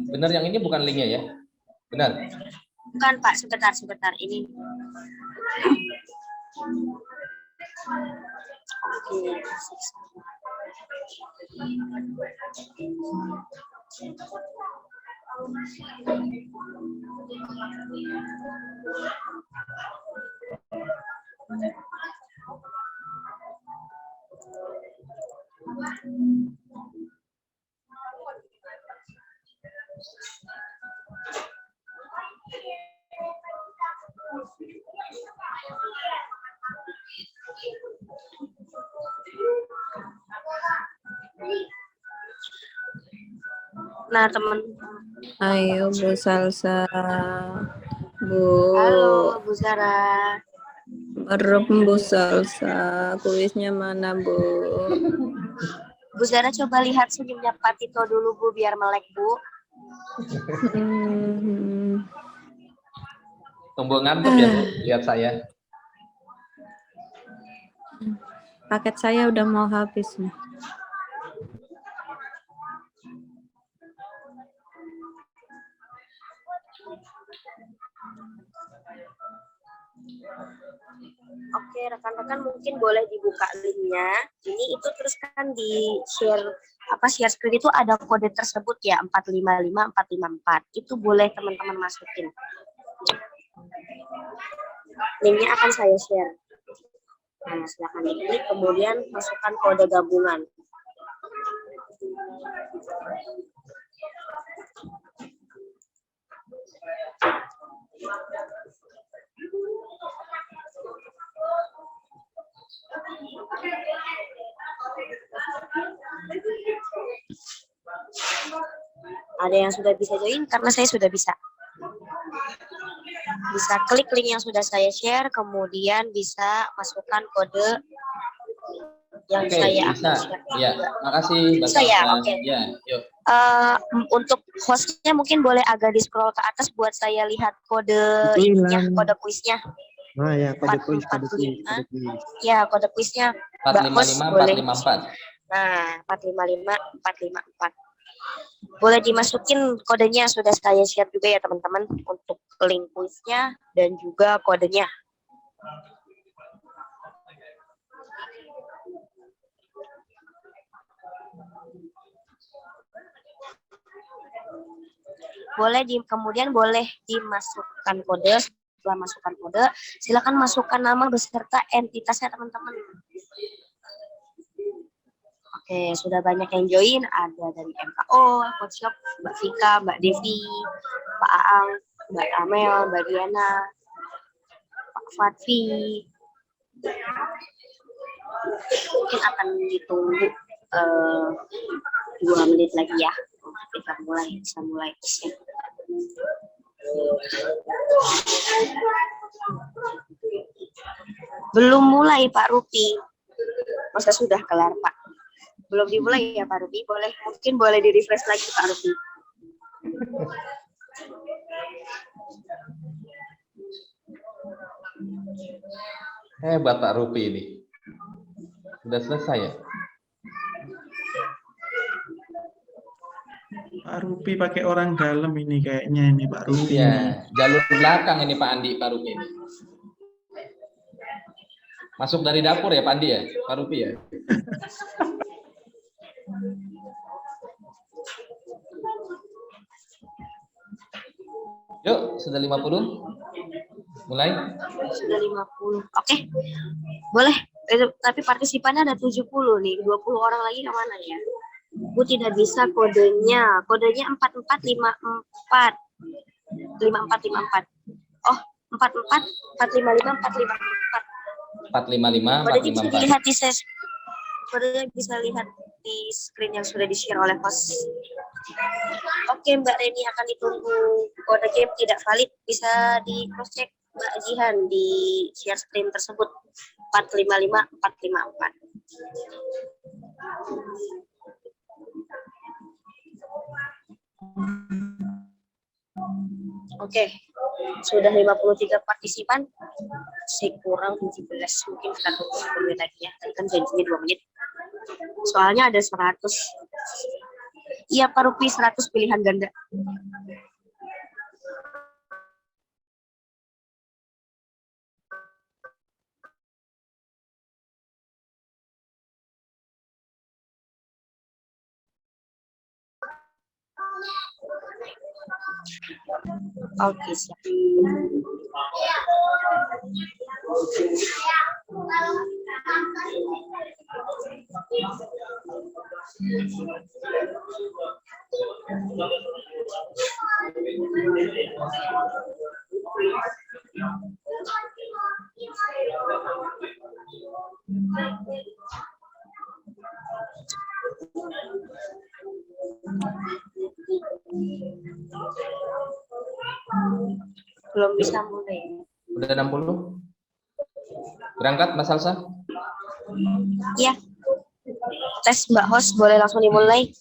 Benar yang ini bukan linknya ya? Benar. Bukan Pak, sebentar. Ini. Oke. Nah, teman. Ayo Bu Salsa. Bu. Halo, Bu Zara. Merem Bu Salsa. Kuisnya mana Bu? Bu Zara coba lihat senyumnya Pak Tito dulu Bu, biar melek Bu. Tombol ngantuk ya Bu, lihat saya. Paket saya udah mau habis nih. Oke, rekan-rekan mungkin boleh dibuka linknya. Ini itu terus kan di share screen itu ada kode tersebut ya 455454. Itu boleh teman-teman masukin. Linknya akan saya share. Nah, silakan diklik kemudian masukkan kode gabungan. Ada yang sudah bisa join karena saya sudah bisa. Bisa klik link yang sudah saya share, kemudian bisa masukkan kode yang Oke, saya bisa. akan share. Ya, makasih Mbak Bisa ya, Salsa. oke. Ya, yuk. Untuk hostnya mungkin boleh agak di scroll ke atas buat saya lihat kode Itu ininya, hilang. kode kuisnya. Nah ya, kode kuis. 445. Ya, kode kuisnya. Mbak host 455 boleh. 454. Nah, 455 454. Boleh dimasukin kodenya, sudah saya share juga ya teman-teman, untuk link kuisnya dan juga kodenya. Kemudian boleh dimasukkan kode. Setelah masukkan kode, silakan masukkan nama beserta entitasnya teman-teman. Oke, sudah banyak yang join. Ada dari MKO, Coach Shop, Mbak Vika, Mbak Devi, Pak Aang, Mbak Amel, Mbak Diana, Pak Fatfi. Mungkin akan ditunggu 2 menit lagi ya. Kita bisa mulai. Belum mulai Pak Rupi. Masa sudah kelar Pak? Belum dimulai ya Pak Rupi? Mungkin boleh di-refresh lagi Pak Rupi. Hebat Pak Rupi ini. Sudah selesai ya? Pak Rupi pakai orang dalam ini kayaknya ini Pak Rupi. Iya, jalur belakang ini Pak Andi, Pak Rupi ini. Masuk dari dapur ya Pak Andi ya, Pak Rupi ya. Yuk, sudah 50. Mulai. Sudah 50. Oke. Boleh. Tapi partisipannya ada 70 nih. 20 orang lagi kemana ya? Bu tidak bisa kodenya. Kodenya 4454. 5454. Oh, 44 455 454. 455 Kodenya bisa 454. dilihat di kodenya bisa lihat di screen yang sudah di-share oleh host. Oke, Mbak Reni akan ditunggu. Kode game tidak valid, bisa di cross check Mbak Jihan di share screen tersebut. 455 454. Oke, sudah 53 partisipan, masih kurang 17, mungkin kita tunggu 10 menit lagi ya, tadi kan janjinya 2 menit. Soalnya ada 100. Iya Pak Rupi, 100 pilihan ganda. Oke, siap. Belum bisa mulai. Udah 60? Berangkat Mas Salsa? Iya. Tes Mbak Host, boleh langsung dimulai.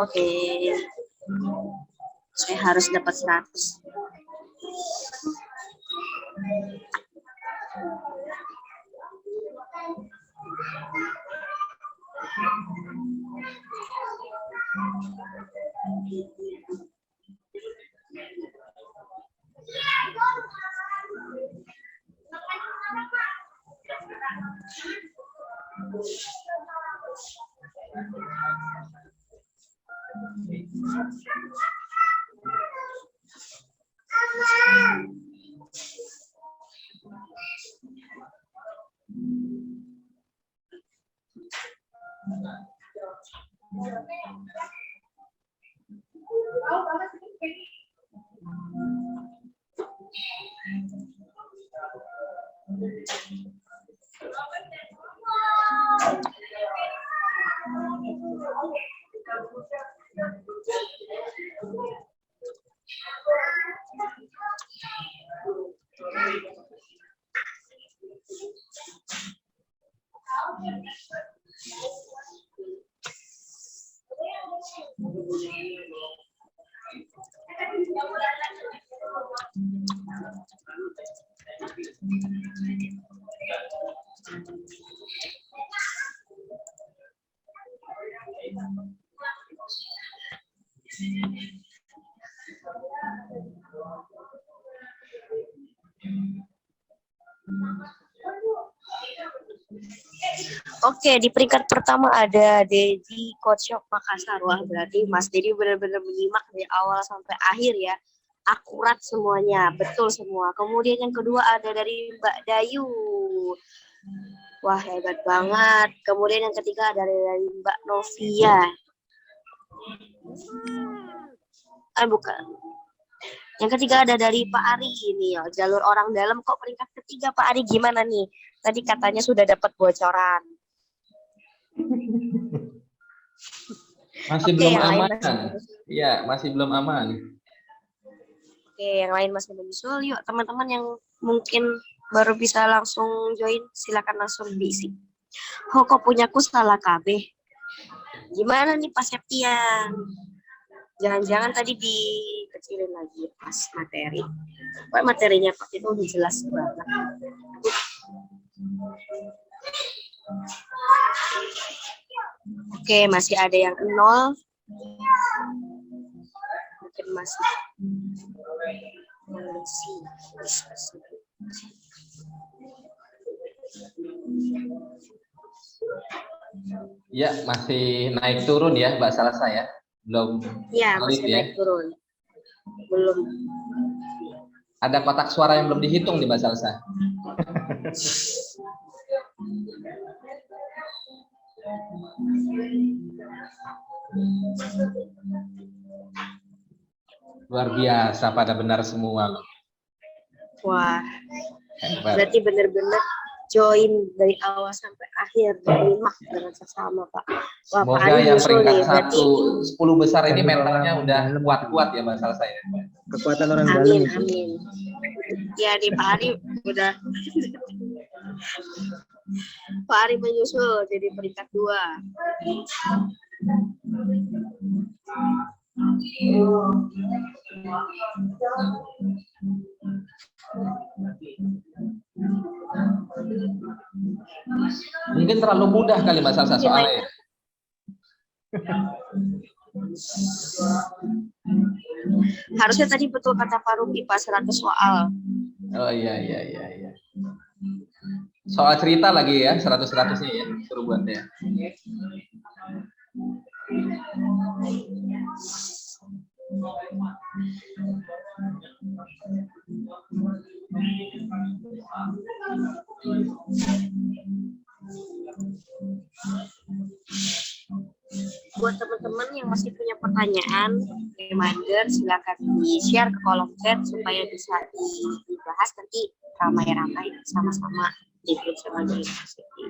Oke. Saya harus dapat 100. Oke, di peringkat pertama ada Dedi Coach Shop Makassar. Wah, berarti Mas Dedi benar-benar menyimak dari awal sampai akhir ya. Akurat semuanya, betul semua. Kemudian yang kedua ada dari Mbak Dayu. Wah, hebat banget. Kemudian yang ketiga ada dari Mbak Novia. Bukan. Yang ketiga ada dari Pak Ari ini ya, jalur orang dalam. Kok peringkat ketiga Pak Ari gimana nih? Tadi katanya sudah dapat bocoran. Masih Oke, belum yang lain aman. masih- Iya, masih belum aman. Oke, yang lain masih menyusul. Yuk, teman-teman yang mungkin baru bisa langsung join, silakan langsung diisi. Oh, kok punyaku salah KB? Gimana nih Pak Septian? Jangan-jangan tadi dikecilin lagi pas materi. Pak materinya Pak itu udah jelas banget. Oke, masih ada yang 0. Mungkin masih Ya, masih naik turun ya, Mbak Salsa ya. Belum ya, valid masih ya. naik turun. Belum. Ada kotak suara yang belum dihitung nih, Mbak Salsa. Luar biasa, pada benar semua loh. Wah, Hebat. berarti benar-benar join dari awal sampai akhir, menyimak dengan seksama Pak. Wah, Pak Semoga Ari yang nyusul peringkat nih, berarti 10 besar ini Jalur mentalnya orang udah dalam. kuat-kuat ya, Mbak Salsa ya. Kekuatan orang dalam amin, itu. amin. Ya, nih Pak Ari udah. Pak Ari menyusul jadi peringkat 2. Mungkin terlalu mudah kali Mbak Salsa soalnya ya. Harusnya tadi betul kata Pak Ruki, Pak 100 soal. Oh iya. Soal cerita lagi ya, 100-100-nya ya, suruh buatnya. Buat teman-teman yang masih punya pertanyaan, reminder silakan di-share ke kolom chat supaya bisa dibahas nanti ramai-ramai sama-sama di grup sama di university.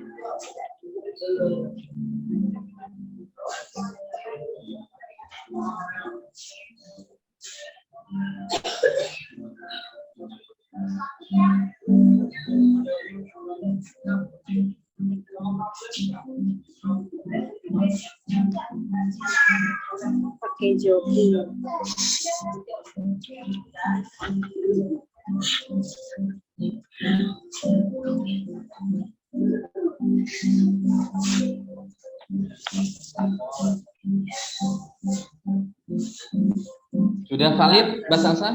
Pakai joki. Sudah valid, Mbak Salsa?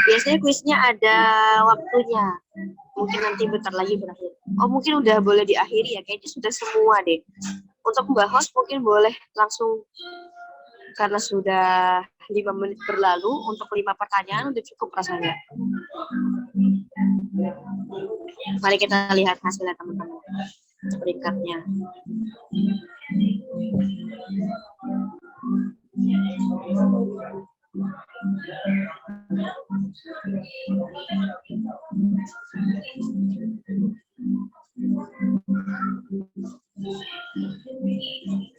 Biasanya kuisnya ada waktunya. Mungkin nanti bentar lagi berakhir. Oh, mungkin udah boleh diakhiri ya. Kayaknya sudah semua deh. Untuk Mbak Host mungkin boleh langsung, karena sudah 5 menit berlalu, untuk 5 pertanyaan udah cukup rasanya. Mari kita lihat hasilnya teman-teman. peringkatnya.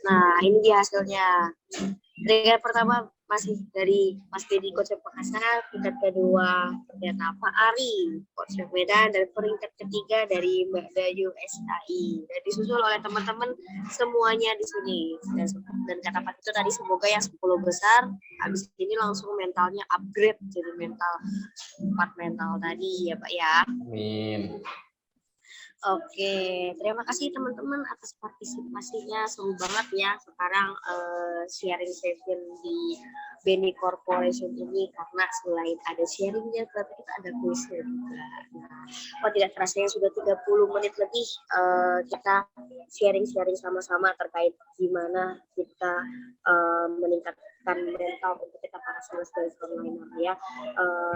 Nah, ini dia hasilnya. Peringkat pertama masih dari Mas Dedi Konsep Makassar, peringkat kedua ternyata Pak Ari Konsep Medan, dan peringkat ketiga dari Mbak Dayu SAI. Dan disusul oleh teman-teman semuanya di sini. Dan kata Pak itu tadi semoga yang 10 besar habis ini langsung mentalnya upgrade jadi mental 4 mental tadi ya Pak ya. Amin. Oke, terima kasih teman-teman atas partisipasinya, seru banget ya sekarang sharing session di Beni Corporation ini, karena selain ada sharingnya, tapi kita ada kuisnya juga. Nah, tidak terasa sudah 30 menit lebih kita sharing-sharing sama-sama terkait gimana kita meningkatkan mental untuk kita para sales dan online ya.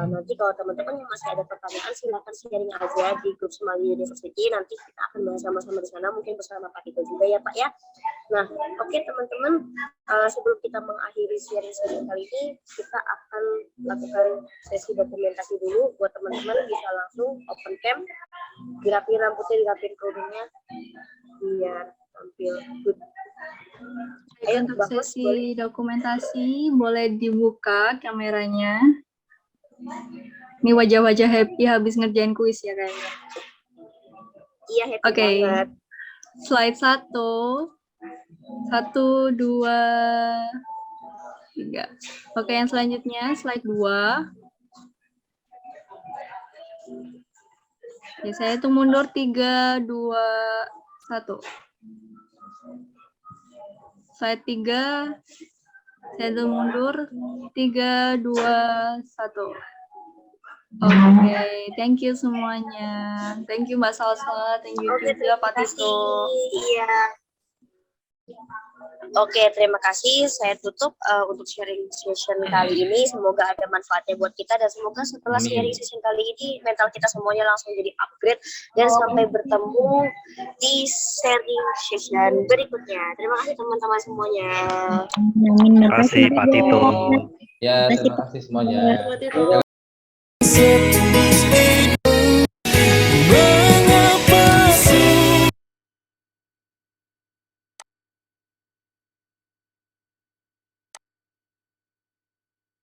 Nanti kalau teman-teman yang masih ada pertanyaan silakan sharing aja di grup Semanggi University. Nanti kita akan bahas sama-sama di sana, mungkin bersama Pak Tito juga ya Pak ya. Nah, oke teman-teman, sebelum kita mengakhiri sharing kali ini, kita akan lakukan sesi dokumentasi dulu. Buat teman-teman bisa langsung open cam, dirapin rambutnya, dirapin kerudungnya, biar tampil good. Ayo, Untuk Mbak Hos, sesi dokumentasi boleh dibuka kameranya. Ini wajah-wajah happy habis ngerjain kuis ya kayaknya. Iya, happy Oke. banget. Slide 1. 1, 2, 3. Oke, yang selanjutnya slide 2. Oke, saya hitung mundur 3, 2, 1. Slide 3. Saya hitung mundur 3, 2, 1. Oke, thank you semuanya. Thank you Mbak Salsa, thank you Oke, juga terima Pak kasih. Tito. Iya. Oke, terima kasih. Saya tutup untuk sharing session kali ini. Semoga ada manfaatnya buat kita, dan semoga setelah Amin. sharing session kali ini mental kita semuanya langsung jadi upgrade, dan sampai bertemu di sharing session berikutnya. Terima kasih teman-teman semuanya. Terima kasih Pak Tito. Ya, terima kasih semuanya. Terima kasih.